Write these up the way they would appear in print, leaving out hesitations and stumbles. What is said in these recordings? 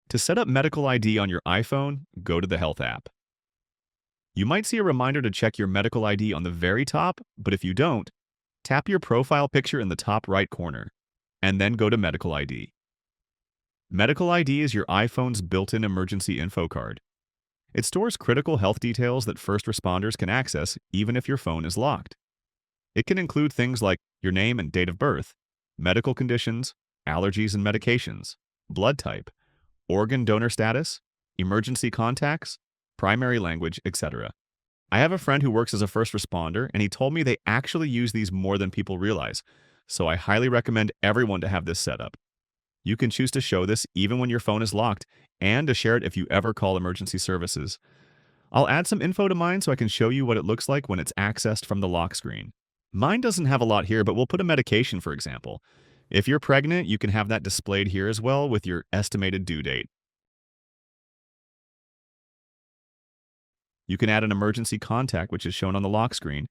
To set up medical ID on your iPhone, go to the Health app. You might see a reminder to check your medical ID on the very top, but if you don't, tap your profile picture in the top right corner, and then go to Medical ID. Medical ID is your iPhone's built-in emergency info card. It stores critical health details that first responders can access even if your phone is locked. It can include things like your name and date of birth, medical conditions, allergies and medications, blood type, organ donor status, emergency contacts, primary language, etc. I have a friend who works as a first responder, and he told me they actually use these more than people realize, so I highly recommend everyone to have this set up. You can choose to show this even when your phone is locked, and to share it if you ever call emergency services. I'll add some info to mine so I can show you what it looks like when it's accessed from the lock screen. Mine doesn't have a lot here, but we'll put a medication, for example. If you're pregnant, you can have that displayed here as well with your estimated due date. You can add an emergency contact, which is shown on the lock screen,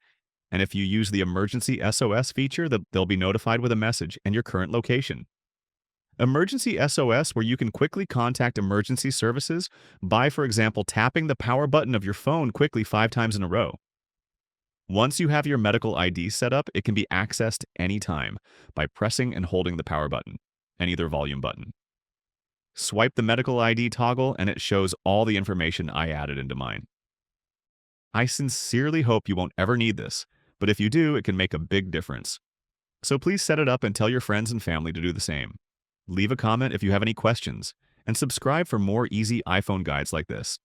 and if you use the emergency SOS feature, they'll be notified with a message and your current location. Emergency SOS, where you can quickly contact emergency services by, for example, tapping the power button of your phone quickly 5 times in a row. Once you have your medical ID set up, it can be accessed anytime by pressing and holding the power button and either volume button. Swipe the medical ID toggle and it shows all the information I added into mine. I sincerely hope you won't ever need this, but if you do, it can make a big difference. So please set it up and tell your friends and family to do the same. Leave a comment if you have any questions, and subscribe for more easy iPhone guides like this.